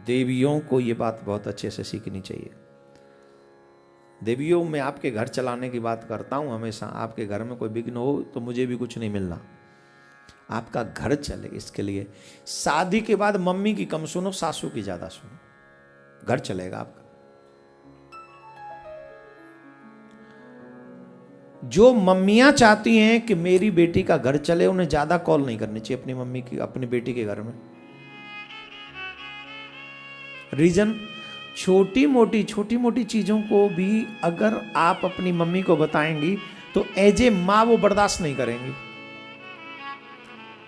देवियों को ये बात बहुत अच्छे से सीखनी चाहिए। देवियों, मैं आपके घर चलाने की बात करता हूँ हमेशा। आपके घर में कोई विघ्न हो तो मुझे भी कुछ नहीं मिलना, आपका घर चले इसके लिए शादी के बाद मम्मी की कम सुनो, सासू की ज्यादा सुनो, घर चलेगा आपका। जो मम्मियां चाहती हैं कि मेरी बेटी का घर चले, उन्हें ज्यादा कॉल नहीं करनी चाहिए अपनी मम्मी की, अपनी बेटी के घर में। रीजन, छोटी मोटी चीजों को भी अगर आप अपनी मम्मी को बताएंगी तो एज ए मां वो बर्दाश्त नहीं करेंगी।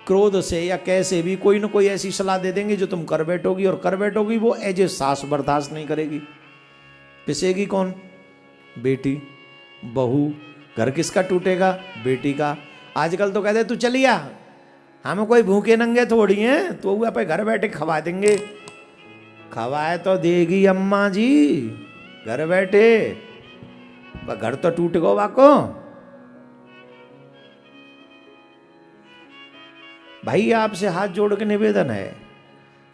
क्रोध से या कैसे भी कोई ना कोई ऐसी सलाह दे देंगे जो तुम कर बैठोगी, और कर बैठोगी वो एज ए सास बर्दाश्त नहीं करेगी। पिसेगी कौन? बेटी, बहू। घर किसका टूटेगा? बेटी का। आजकल तो कहते तू चलिया, हमें कोई भूखे नंगे थोड़ी हैं, तो वो पे घर बैठे खवा देंगे। खवाए तो देगी अम्मा जी घर बैठे, पर घर तो टूट गो वाको। भाई आपसे हाथ जोड़ के निवेदन है,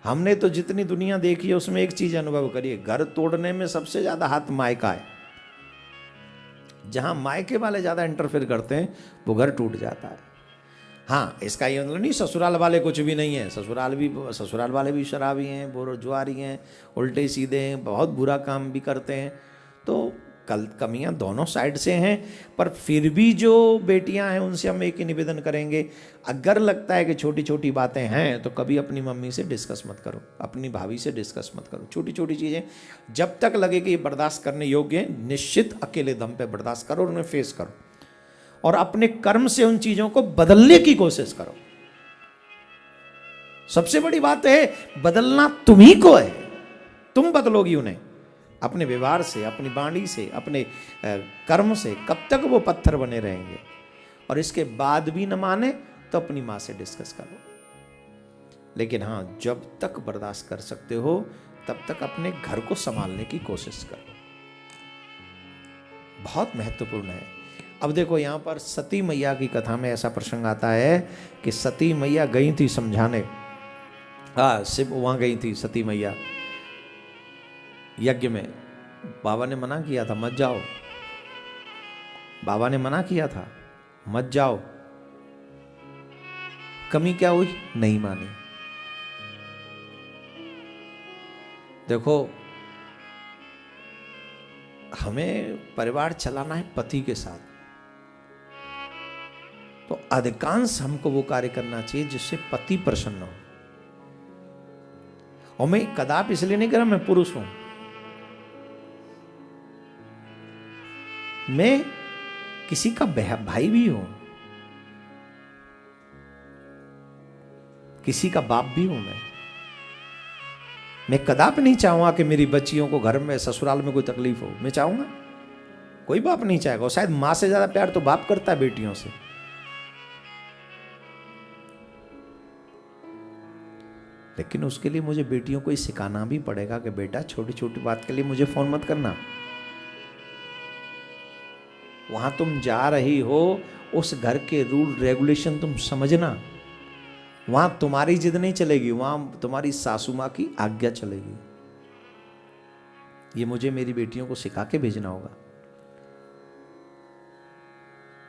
हमने तो जितनी दुनिया देखी है उसमें एक चीज अनुभव करिए, घर तोड़ने में सबसे ज्यादा हाथ मायका है। जहां मायके वाले ज्यादा इंटरफेयर करते हैं वो घर टूट जाता है। हाँ, इसका ये मतलब नहीं ससुराल वाले कुछ भी नहीं है, ससुराल वाले भी शराबी हैं, बोरोजुआरी हैं, उल्टे सीधे हैं, बहुत बुरा काम भी करते हैं। तो कमियां दोनों साइड से हैं, पर फिर भी जो बेटियां हैं उनसे हम एक ही निवेदन करेंगे, अगर लगता है कि छोटी छोटी बातें हैं तो कभी अपनी मम्मी से डिस्कस मत करो, अपनी भाभी से डिस्कस मत करो। छोटी छोटी चीज़ें जब तक लगे कि ये बर्दाश्त करने योग्य है, निश्चित अकेले दम पे बर्दाश्त करो और उन्हें फेस करो, और अपने कर्म से उन चीज़ों को बदलने की कोशिश करो। सबसे बड़ी बात है, बदलना तुम्ही को है, तुम बदलोगी उन्हें अपने व्यवहार से, अपनी वाणी से, अपने कर्म से। कब तक वो पत्थर बने रहेंगे? और इसके बाद भी न माने तो अपनी मां से डिस्कस करो। लेकिन हां, जब तक बर्दाश्त कर सकते हो तब तक अपने घर को संभालने की कोशिश करो, बहुत महत्वपूर्ण है। अब देखो, यहां पर सती मैया की कथा में ऐसा प्रसंग आता है कि सती मैया गई थी समझाने, शिव वहां गई थी सती मैया यज्ञ में। बाबा ने मना किया था मत जाओ, बाबा ने मना किया था मत जाओ। कमी क्या हुई? नहीं मानी। देखो, हमें परिवार चलाना है पति के साथ, तो अधिकांश हमको वो कार्य करना चाहिए जिससे पति प्रसन्न हो। और मैं कदापि इसलिए नहीं कर रहा मैं पुरुष हूं, मैं किसी का भाई भी हूं, किसी का बाप भी हूं। मैं कदापि नहीं चाहूंगा कि मेरी बच्चियों को घर में, ससुराल में कोई तकलीफ हो। मैं चाहूंगा? कोई बाप नहीं चाहेगा। शायद मां से ज्यादा प्यार तो बाप करता है बेटियों से। लेकिन उसके लिए मुझे बेटियों को सिखाना भी पड़ेगा कि बेटा, छोटी छोटी बात के लिए मुझे फोन मत करना। वहां तुम जा रही हो, उस घर के रूल रेगुलेशन तुम समझना। वहां तुम्हारी जिद नहीं चलेगी, वहां तुम्हारी सासू मां की आज्ञा चलेगी। ये मुझे मेरी बेटियों को सिखा के भेजना होगा।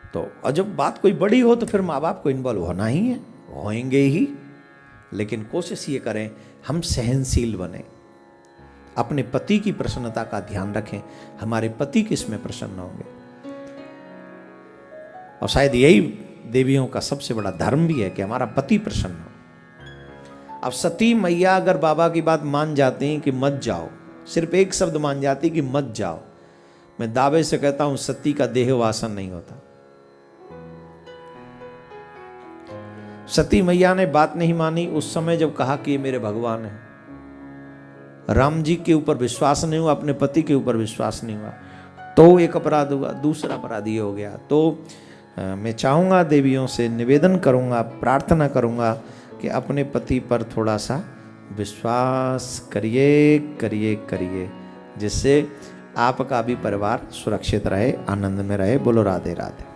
तो और जब बात कोई बड़ी हो तो फिर माँ बाप को इन्वॉल्व होना ही है, होंगे ही। लेकिन कोशिश ये करें हम सहनशील बने, अपने पति की प्रसन्नता का ध्यान रखें। हमारे पति किसमें प्रसन्न होंगे? और शायद यही देवियों का सबसे बड़ा धर्म भी है कि हमारा पति प्रसन्न हो। अब सती मैया अगर बाबा की बात मान जाती हैं कि मत जाओ, सिर्फ एक शब्द मान जाती कि मत जाओ, मैं दावे से कहता हूं सती का देह वासन नहीं होता। सती मैया ने बात नहीं मानी उस समय जब कहा कि ये मेरे भगवान है। राम जी के ऊपर विश्वास नहीं हुआ, अपने पति के ऊपर विश्वास नहीं हुआ, तो एक अपराध हुआ। दूसरा अपराध ये हो गया। तो मैं चाहूँगा, देवियों से निवेदन करूँगा, प्रार्थना करूँगा कि अपने पति पर थोड़ा सा विश्वास करिए करिए करिए, जिससे आपका भी परिवार सुरक्षित रहे, आनंद में रहे। बोलो राधे राधे।